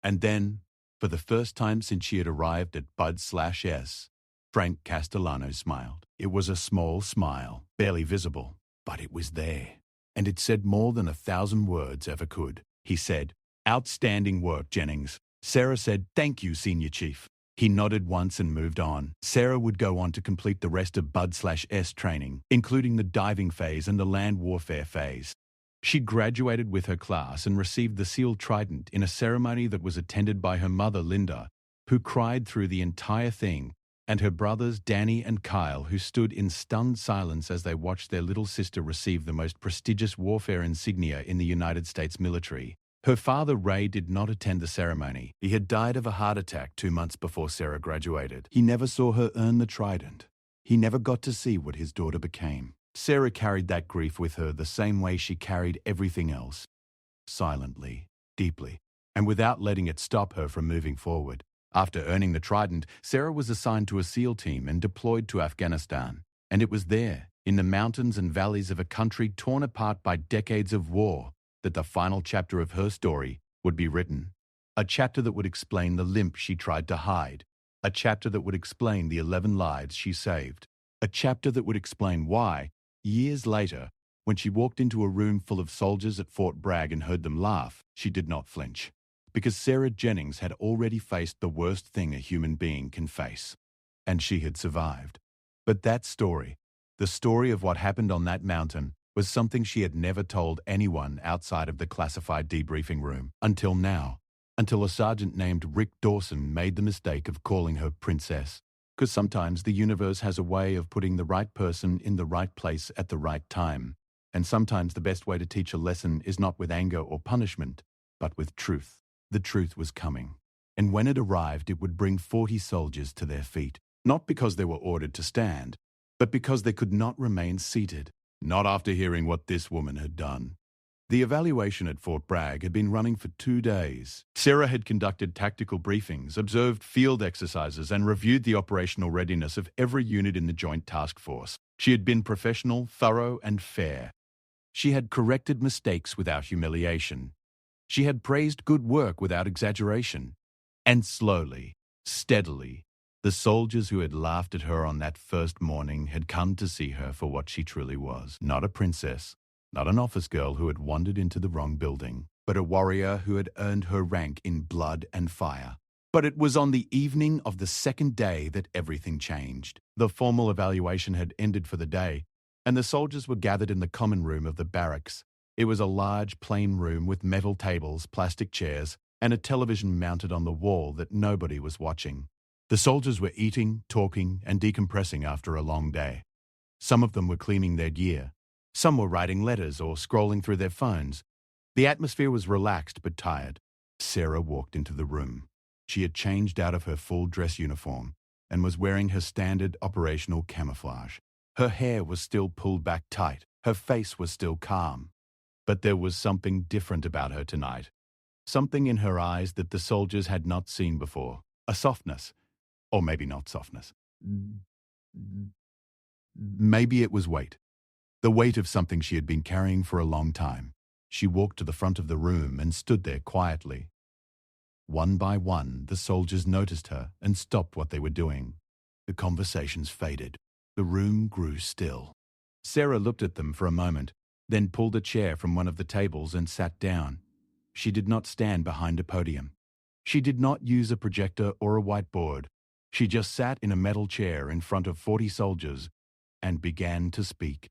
And then, for the first time since she had arrived at Bud/S, Frank Castellano smiled. It was a small smile, barely visible, but it was there. And it said more than 1,000 words ever could. He said, "Outstanding work, Jennings." Sarah said, "Thank you, Senior Chief." He nodded once and moved on. Sarah would go on to complete the rest of Bud/S training, including the diving phase and the land warfare phase. She graduated with her class and received the Seal Trident in a ceremony that was attended by her mother, Linda, who cried through the entire thing, and her brothers, Danny and Kyle, who stood in stunned silence as they watched their little sister receive the most prestigious warfare insignia in the United States military. Her father, Ray, did not attend the ceremony. He had died of a heart attack 2 months before Sarah graduated. He never saw her earn the trident. He never got to see what his daughter became. Sarah carried that grief with her the same way she carried everything else. Silently, deeply, and without letting it stop her from moving forward. After earning the trident, Sarah was assigned to a SEAL team and deployed to Afghanistan. And it was there, in the mountains and valleys of a country torn apart by decades of war, that the final chapter of her story would be written. A chapter that would explain the limp she tried to hide. A chapter that would explain the 11 lives she saved. A chapter that would explain why, years later, when she walked into a room full of soldiers at Fort Bragg and heard them laugh, she did not flinch. Because Sarah Jennings had already faced the worst thing a human being can face. And she had survived. But that story, the story of what happened on that mountain, was something she had never told anyone outside of the classified debriefing room. Until now. Until a sergeant named Rick Dawson made the mistake of calling her Princess. Because sometimes the universe has a way of putting the right person in the right place at the right time. And sometimes the best way to teach a lesson is not with anger or punishment, but with truth. The truth was coming. And when it arrived, it would bring 40 soldiers to their feet. Not because they were ordered to stand, but because they could not remain seated. Not after hearing what this woman had done. The evaluation at Fort Bragg had been running for 2 days. Sarah had conducted tactical briefings, observed field exercises, and reviewed the operational readiness of every unit in the Joint Task Force. She had been professional, thorough, and fair. She had corrected mistakes without humiliation. She had praised good work without exaggeration. And slowly, steadily, the soldiers who had laughed at her on that first morning had come to see her for what she truly was. Not a princess, not an office girl who had wandered into the wrong building, but a warrior who had earned her rank in blood and fire. But it was on the evening of the second day that everything changed. The formal evaluation had ended for the day, and the soldiers were gathered in the common room of the barracks. It was a large, plain room with metal tables, plastic chairs, and a television mounted on the wall that nobody was watching. The soldiers were eating, talking, and decompressing after a long day. Some of them were cleaning their gear. Some were writing letters or scrolling through their phones. The atmosphere was relaxed but tired. Sarah walked into the room. She had changed out of her full dress uniform and was wearing her standard operational camouflage. Her hair was still pulled back tight. Her face was still calm. But there was something different about her tonight. Something in her eyes that the soldiers had not seen before. A softness. Or maybe not softness. Maybe it was weight. The weight of something she had been carrying for a long time. She walked to the front of the room and stood there quietly. One by one, the soldiers noticed her and stopped what they were doing. The conversations faded. The room grew still. Sarah looked at them for a moment, then pulled a chair from one of the tables and sat down. She did not stand behind a podium. She did not use a projector or a whiteboard. She just sat in a metal chair in front of 40 soldiers and began to speak.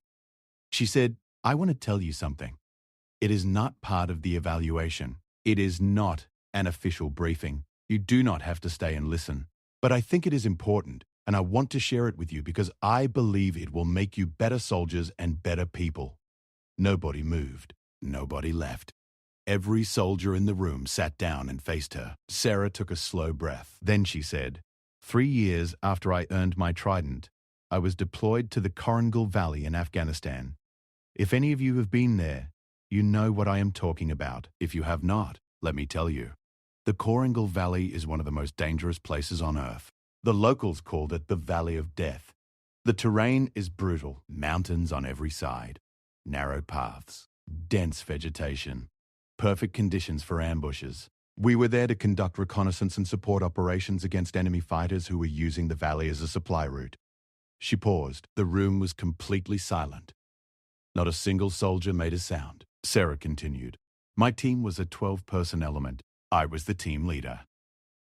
She said, "I want to tell you something. It is not part of the evaluation. It is not an official briefing. You do not have to stay and listen. But I think it is important, and I want to share it with you because I believe it will make you better soldiers and better people." Nobody moved. Nobody left. Every soldier in the room sat down and faced her. Sarah took a slow breath. Then she said, 3 years after I earned my trident, I was deployed to the Korangal Valley in Afghanistan. If any of you have been there, you know what I am talking about. If you have not, let me tell you. The Korangal Valley is one of the most dangerous places on Earth. The locals called it the Valley of Death. The terrain is brutal, mountains on every side, narrow paths, dense vegetation, perfect conditions for ambushes. We were there to conduct reconnaissance and support operations against enemy fighters who were using the valley as a supply route. She paused. The room was completely silent. Not a single soldier made a sound. Sarah continued. My team was a 12-person element. I was the team leader.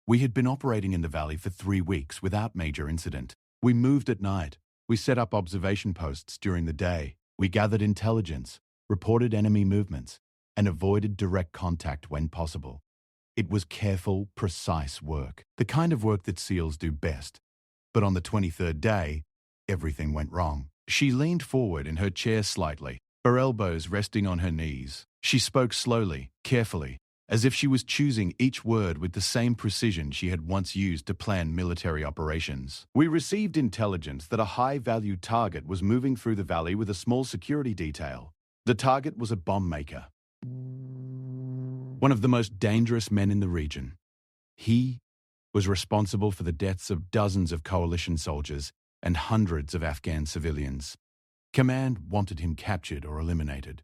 We had been operating in the valley for 3 weeks without major incident. We moved at night. We set up observation posts during the day. We gathered intelligence. reported enemy movements, and avoided direct contact when possible. It was careful, precise work, the kind of work that SEALs do best. But on the 23rd day, everything went wrong. She leaned forward in her chair slightly, her elbows resting on her knees. She spoke slowly, carefully, as if she was choosing each word with the same precision she had once used to plan military operations. We received intelligence that a high-value target was moving through the valley with a small security detail. The target was a bomb maker, one of the most dangerous men in the region. He was responsible for the deaths of dozens of coalition soldiers and hundreds of Afghan civilians. Command wanted him captured or eliminated.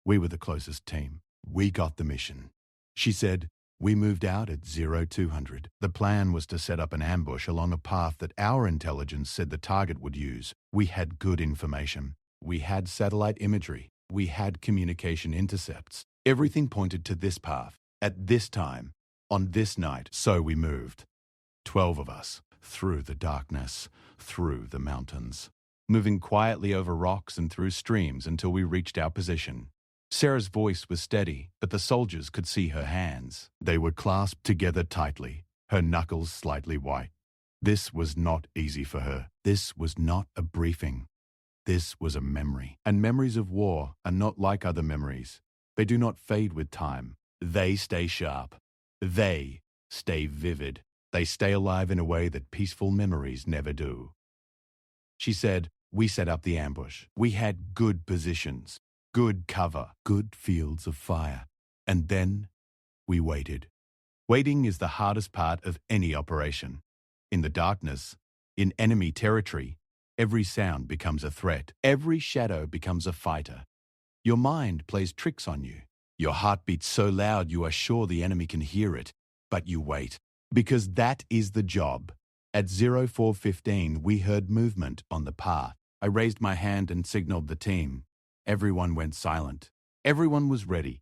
We were the closest team. We got the mission. She said, we moved out at 0200. The plan was to set up an ambush along a path that our intelligence said the target would use. We had good information. We had satellite imagery. We had communication intercepts. Everything pointed to this path, at this time, on this night. So we moved. 12 of us, through the darkness, through the mountains, moving quietly over rocks and through streams until we reached our position. Sarah's voice was steady, but the soldiers could see her hands. They were clasped together tightly, her knuckles slightly white. This was not easy for her. This was not a briefing. This was a memory. And memories of war are not like other memories. They do not fade with time. They stay sharp. They stay vivid. They stay alive in a way that peaceful memories never do. She said, we set up the ambush. We had good positions, good cover, good fields of fire. And then we waited. Waiting is the hardest part of any operation. In the darkness, in enemy territory, every sound becomes a threat. Every shadow becomes a fighter. Your mind plays tricks on you. Your heart beats so loud you are sure the enemy can hear it. But you wait, because that is the job. At 0415, we heard movement on the path. I raised my hand and signaled the team. Everyone went silent. Everyone was ready.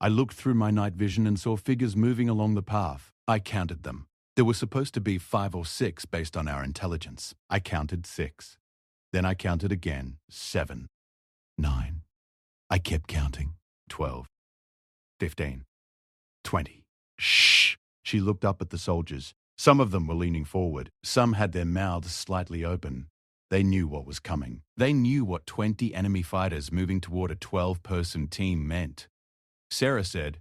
I looked through my night vision and saw figures moving along the path. I counted them. There were supposed to be 5 or 6 based on our intelligence. I counted 6. Then I counted again. 7, 9. I kept counting. 12, 15, 20. Shh! She looked up at the soldiers. Some of them were leaning forward. Some had their mouths slightly open. They knew what was coming. They knew what 20 enemy fighters moving toward a 12-person team meant. Sarah said,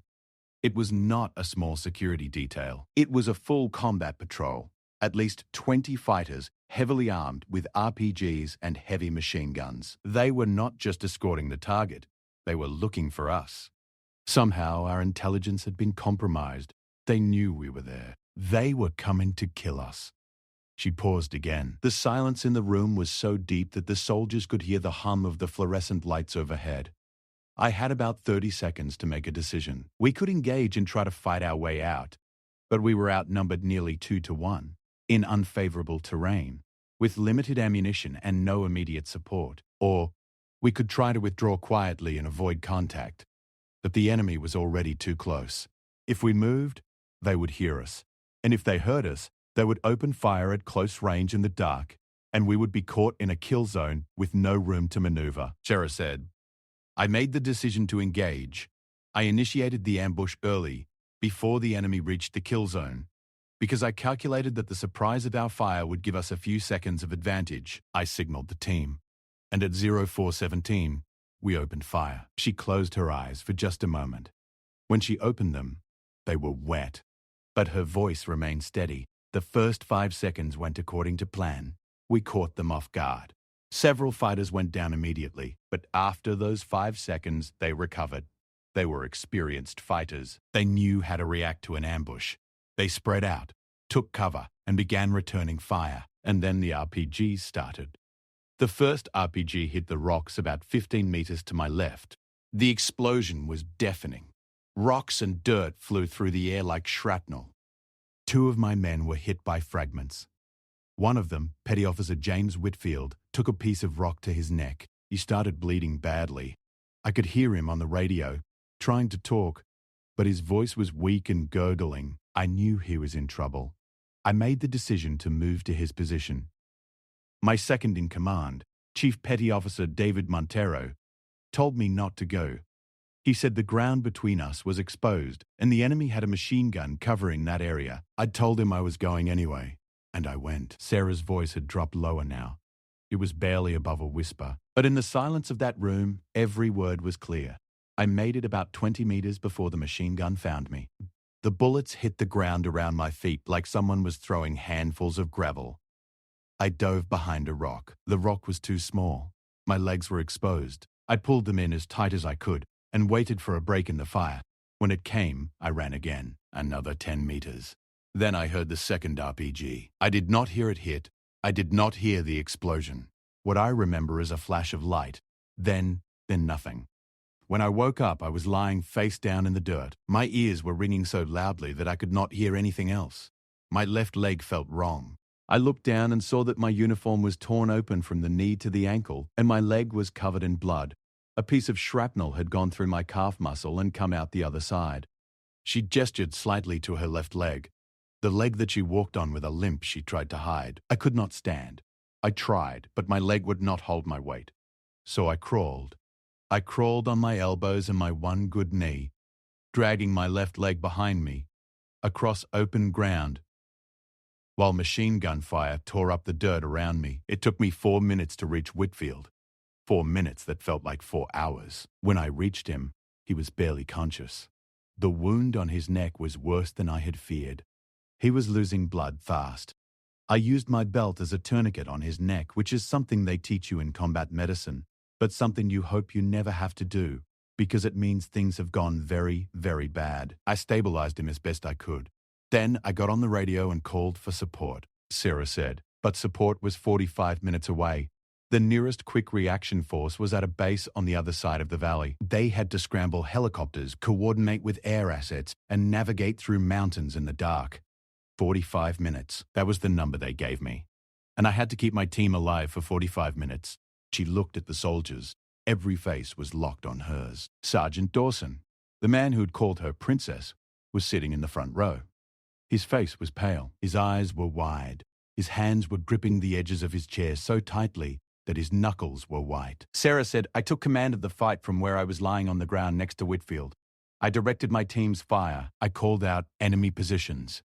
it was not a small security detail. It was a full combat patrol. At least 20 fighters, heavily armed with RPGs and heavy machine guns. They were not just escorting the target. They were looking for us. Somehow our intelligence had been compromised. They knew we were there. They were coming to kill us. She paused again. The silence in the room was so deep that the soldiers could hear the hum of the fluorescent lights overhead. I had about 30 seconds to make a decision. We could engage and try to fight our way out, but we were outnumbered nearly 2 to 1, in unfavorable terrain, with limited ammunition and no immediate support. Or we could try to withdraw quietly and avoid contact. But the enemy was already too close. If we moved, they would hear us. And if they heard us, they would open fire at close range in the dark, and we would be caught in a kill zone with no room to maneuver. Sarah said, I made the decision to engage. I initiated the ambush early, before the enemy reached the kill zone, because I calculated that the surprise of our fire would give us a few seconds of advantage. I signaled the team. And at 0417, we opened fire. She closed her eyes for just a moment. When she opened them, they were wet. But her voice remained steady. The first 5 seconds went according to plan. We caught them off guard. Several fighters went down immediately, but after those 5 seconds, they recovered. They were experienced fighters. They knew how to react to an ambush. They spread out, took cover, and began returning fire. And then the RPGs started. The first RPG hit the rocks about 15 meters to my left. The explosion was deafening. Rocks and dirt flew through the air like shrapnel. 2 of my men were hit by fragments. One of them, Petty Officer James Whitfield, took a piece of rock to his neck. He started bleeding badly. I could hear him on the radio, trying to talk, but his voice was weak and gurgling. I knew he was in trouble. I made the decision to move to his position. My second in command, Chief Petty Officer David Montero, told me not to go. He said the ground between us was exposed and the enemy had a machine gun covering that area. I'd told him I was going anyway, and I went. Sarah's voice had dropped lower now. It was barely above a whisper, but in the silence of that room, every word was clear. I made it about 20 meters before the machine gun found me. The bullets hit the ground around my feet like someone was throwing handfuls of gravel. I dove behind a rock. The rock was too small. My legs were exposed. I pulled them in as tight as I could and waited for a break in the fire. When it came, I ran again, another 10 meters. Then I heard the second RPG. I did not hear it hit. I did not hear the explosion. What I remember is a flash of light. Then nothing. When I woke up, I was lying face down in the dirt. My ears were ringing so loudly that I could not hear anything else. My left leg felt wrong. I looked down and saw that my uniform was torn open from the knee to the ankle, and my leg was covered in blood. A piece of shrapnel had gone through my calf muscle and come out the other side. She gestured slightly to her left leg, the leg that she walked on with a limp she tried to hide. I could not stand. I tried, but my leg would not hold my weight. So I crawled. I crawled on my elbows and my one good knee, dragging my left leg behind me, across open ground, while machine gun fire tore up the dirt around me. It took me 4 minutes to reach Whitfield. 4 minutes that felt like 4 hours. When I reached him, he was barely conscious. The wound on his neck was worse than I had feared. He was losing blood fast. I used my belt as a tourniquet on his neck, which is something they teach you in combat medicine, but something you hope you never have to do, because it means things have gone very, very bad. I stabilized him as best I could. Then I got on the radio and called for support, Sarah said, but support was 45 minutes away. The nearest quick reaction force was at a base on the other side of the valley. They had to scramble helicopters, coordinate with air assets, and navigate through mountains in the dark. 45 minutes. That was the number they gave me. And I had to keep my team alive for 45 minutes. She looked at the soldiers. Every face was locked on hers. Sergeant Dawson, the man who'd called her princess, was sitting in the front row. His face was pale. His eyes were wide. His hands were gripping the edges of his chair so tightly that his knuckles were white. Sarah said, I took command of the fight from where I was lying on the ground next to Whitfield. I directed my team's fire. I called out enemy positions.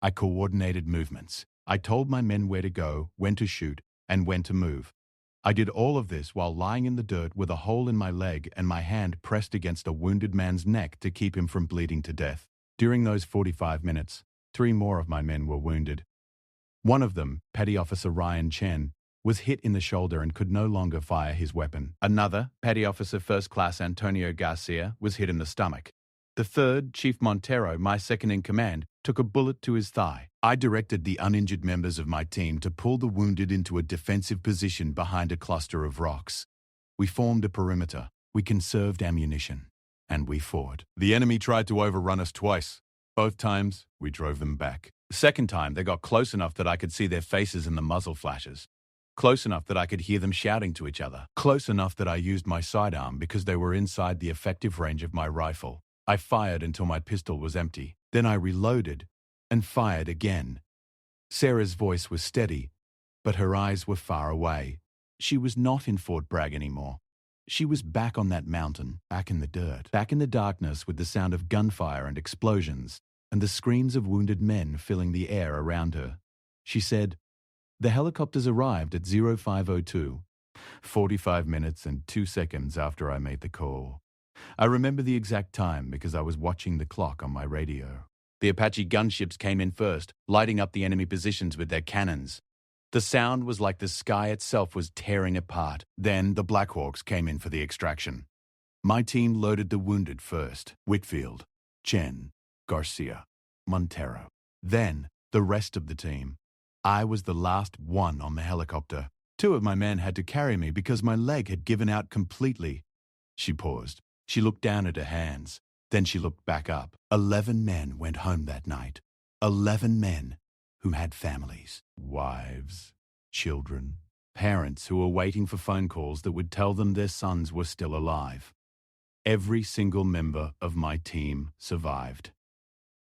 I coordinated movements. I told my men where to go, when to shoot, and when to move. I did all of this while lying in the dirt with a hole in my leg and my hand pressed against a wounded man's neck to keep him from bleeding to death. During those 45 minutes, 3 more of my men were wounded. One of them, Petty Officer Ryan Chen, was hit in the shoulder and could no longer fire his weapon. Another, Petty Officer First Class Antonio Garcia, was hit in the stomach. The third, Chief Montero, my second-in-command, took a bullet to his thigh. I directed the uninjured members of my team to pull the wounded into a defensive position behind a cluster of rocks. We formed a perimeter. We conserved ammunition. And we fought. The enemy tried to overrun us twice. Both times, we drove them back. The second time, they got close enough that I could see their faces in the muzzle flashes. Close enough that I could hear them shouting to each other. Close enough that I used my sidearm because they were inside the effective range of my rifle. I fired until my pistol was empty. Then I reloaded and fired again. Sarah's voice was steady, but her eyes were far away. She was not in Fort Bragg anymore. She was back on that mountain, back in the dirt, back in the darkness with the sound of gunfire and explosions, and the screams of wounded men filling the air around her. She said, the helicopters arrived at 0502, 45 minutes and 2 seconds after I made the call. I remember the exact time because I was watching the clock on my radio. The Apache gunships came in first, lighting up the enemy positions with their cannons. The sound was like the sky itself was tearing apart. Then the Blackhawks came in for the extraction. My team loaded the wounded first. Whitfield, Chen, Garcia, Montero. Then the rest of the team. I was the last one on the helicopter. 2 of my men had to carry me because my leg had given out completely. She paused. She looked down at her hands. Then she looked back up. 11 men went home that night. 11 men who had families, wives, children, parents who were waiting for phone calls that would tell them their sons were still alive. Every single member of my team survived.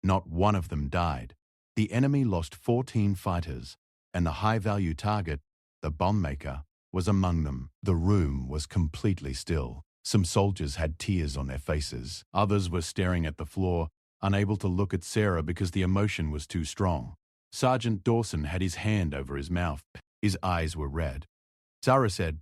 Not one of them died. The enemy lost 14 fighters, and the high-value target, the bomb maker, was among them. The room was completely still. Some soldiers had tears on their faces. Others were staring at the floor, unable to look at Sarah because the emotion was too strong. Sergeant Dawson had his hand over his mouth. His eyes were red. Sarah said,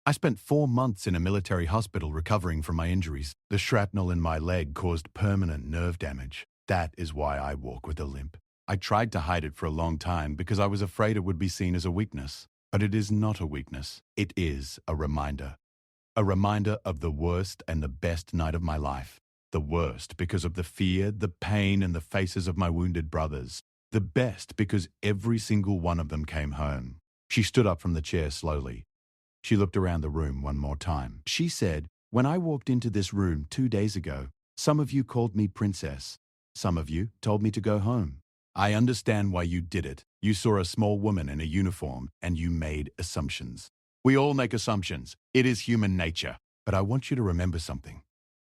"I spent 4 months in a military hospital recovering from my injuries. The shrapnel in my leg caused permanent nerve damage. That is why I walk with a limp. I tried to hide it for a long time because I was afraid it would be seen as a weakness. But it is not a weakness. It is a reminder. A reminder of the worst and the best night of my life. The worst because of the fear, the pain, and the faces of my wounded brothers. The best because every single one of them came home." She stood up from the chair slowly. She looked around the room one more time. She said, "When I walked into this room 2 days ago, some of you called me princess. Some of you told me to go home. I understand why you did it. You saw a small woman in a uniform and you made assumptions. We all make assumptions. It is human nature. But I want you to remember something.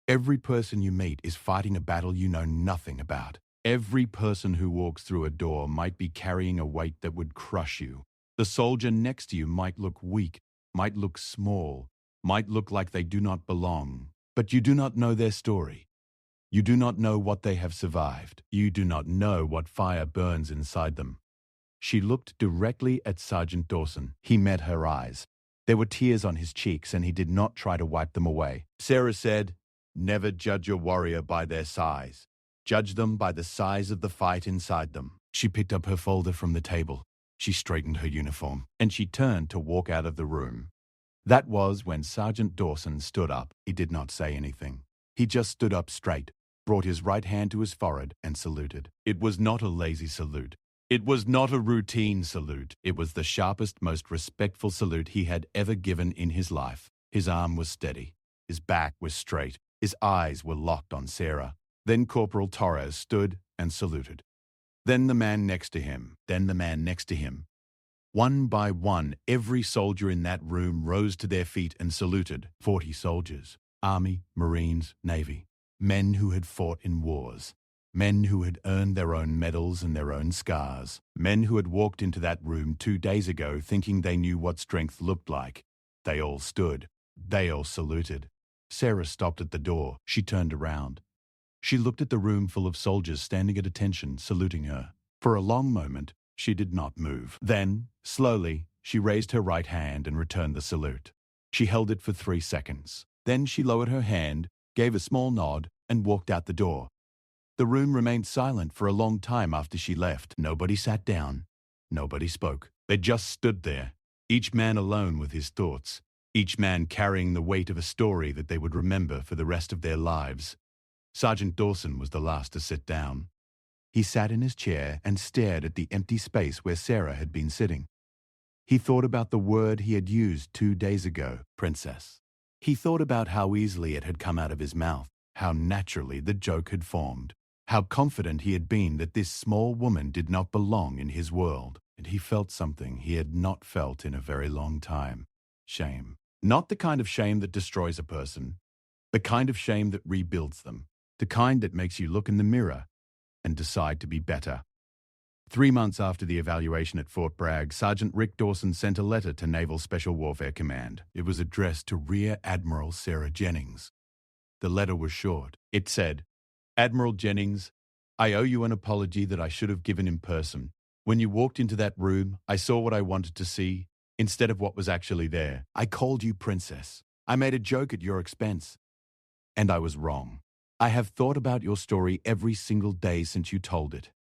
Every person you meet is fighting a battle you know nothing about. Every person who walks through a door might be carrying a weight that would crush you. The soldier next to you might look weak, might look small, might look like they do not belong. But you do not know their story. You do not know what they have survived. You do not know what fire burns inside them." She looked directly at Sergeant Dawson. He met her eyes. There were tears on his cheeks, and he did not try to wipe them away. Sarah said, "Never judge a warrior by their size. Judge them by the size of the fight inside them." She picked up her folder from the table. She straightened her uniform, and she turned to walk out of the room. That was when Sergeant Dawson stood up. He did not say anything. He just stood up straight, brought his right hand to his forehead, and saluted. It was not a lazy salute. It was not a routine salute. It was the sharpest, most respectful salute he had ever given in his life. His arm was steady. His back was straight. His eyes were locked on Sarah. Then Corporal Torres stood and saluted. Then the man next to him. Then the man next to him. One by one, every soldier in that room rose to their feet and saluted. 40 soldiers. Army, Marines, Navy. Men who had fought in wars. Men who had earned their own medals and their own scars. Men who had walked into that room 2 days ago thinking they knew what strength looked like. They all stood. They all saluted. Sarah stopped at the door. She turned around. She looked at the room full of soldiers standing at attention, saluting her. For a long moment, she did not move. Then, slowly, she raised her right hand and returned the salute. She held it for 3 seconds. Then she lowered her hand, gave a small nod, and walked out the door. The room remained silent for a long time after she left. Nobody sat down. Nobody spoke. They just stood there, each man alone with his thoughts, each man carrying the weight of a story that they would remember for the rest of their lives. Sergeant Dawson was the last to sit down. He sat in his chair and stared at the empty space where Sarah had been sitting. He thought about the word he had used 2 days ago, princess. He thought about how easily it had come out of his mouth, how naturally the joke had formed, how confident he had been that this small woman did not belong in his world. And he felt something he had not felt in a very long time. Shame. Not the kind of shame that destroys a person, the kind of shame that rebuilds them, the kind that makes you look in the mirror and decide to be better. 3 months after the evaluation at Fort Bragg, Sergeant Rick Dawson sent a letter to Naval Special Warfare Command. It was addressed to Rear Admiral Sarah Jennings. The letter was short. It said, "Admiral Jennings, I owe you an apology that I should have given in person. When you walked into that room, I saw what I wanted to see instead of what was actually there. I called you princess. I made a joke at your expense. And I was wrong. I have thought about your story every single day since you told it.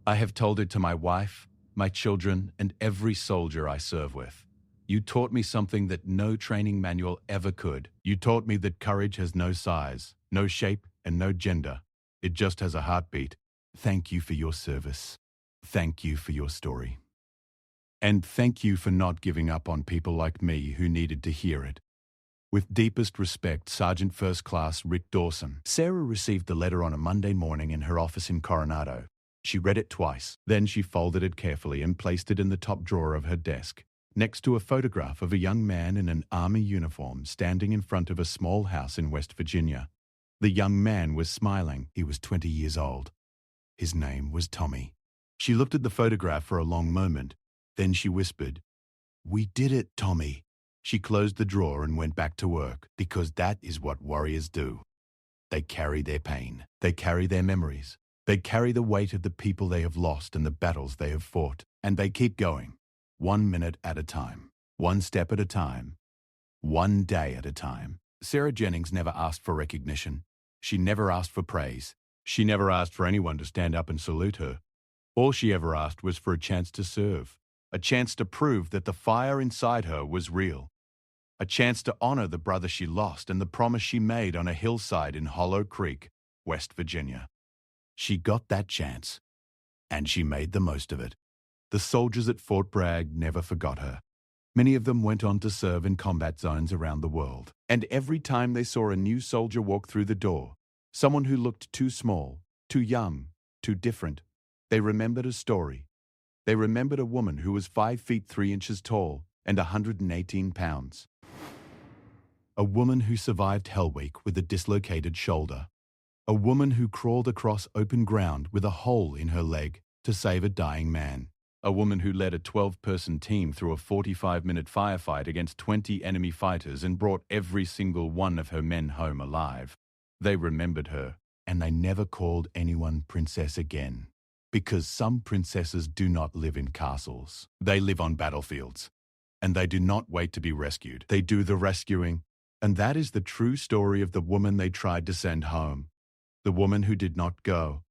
I have told it to my wife, my children, and every soldier I serve with. You taught me something that no training manual ever could. You taught me that courage has no size, no shape, and no gender. It just has a heartbeat. Thank you for your service. Thank you for your story. And thank you for not giving up on people like me who needed to hear it. With deepest respect, Sergeant First Class Rick Dawson." Sarah received the letter on a Monday morning in her office in Coronado. She read it twice. Then she folded it carefully and placed it in the top drawer of her desk, next to a photograph of a young man in an army uniform standing in front of a small house in West Virginia. The young man was smiling. He was 20 years old. His name was Tommy. She looked at the photograph for a long moment. Then she whispered, "We did it, Tommy. She closed the drawer and went back to work, because that is what warriors do. They carry their pain. They carry their memories. They carry the weight of the people they have lost and the battles they have fought. And they keep going, 1 minute at a time, 1 step at a time, 1 day at a time. Sarah Jennings never asked for recognition. She never asked for praise. She never asked for anyone to stand up and salute her. All she ever asked was for a chance to serve, a chance to prove that the fire inside her was real, a chance to honor the brother she lost and the promise she made on a hillside in Hollow Creek, West Virginia. She got that chance, and she made the most of it. The soldiers at Fort Bragg never forgot her. Many of them went on to serve in combat zones around the world. And every time they saw a new soldier walk through the door, someone who looked too small, too young, too different, they remembered a story. They remembered a woman who was 5 feet 3 inches tall and 118 pounds. A woman who survived Hell Week with a dislocated shoulder. A woman who crawled across open ground with a hole in her leg to save a dying man. A woman who led a 12-person team through a 45-minute firefight against 20 enemy fighters and brought every single one of her men home alive. They remembered her, and they never called anyone princess again. Because some princesses do not live in castles. They live on battlefields. And they do not wait to be rescued. They do the rescuing. And that is the true story of the woman they tried to send home. The woman who did not go.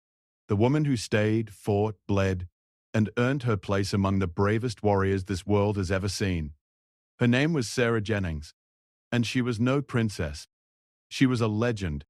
The woman who stayed, fought, bled, and earned her place among the bravest warriors this world has ever seen. Her name was Sarah Jennings, and she was no princess. She was a legend,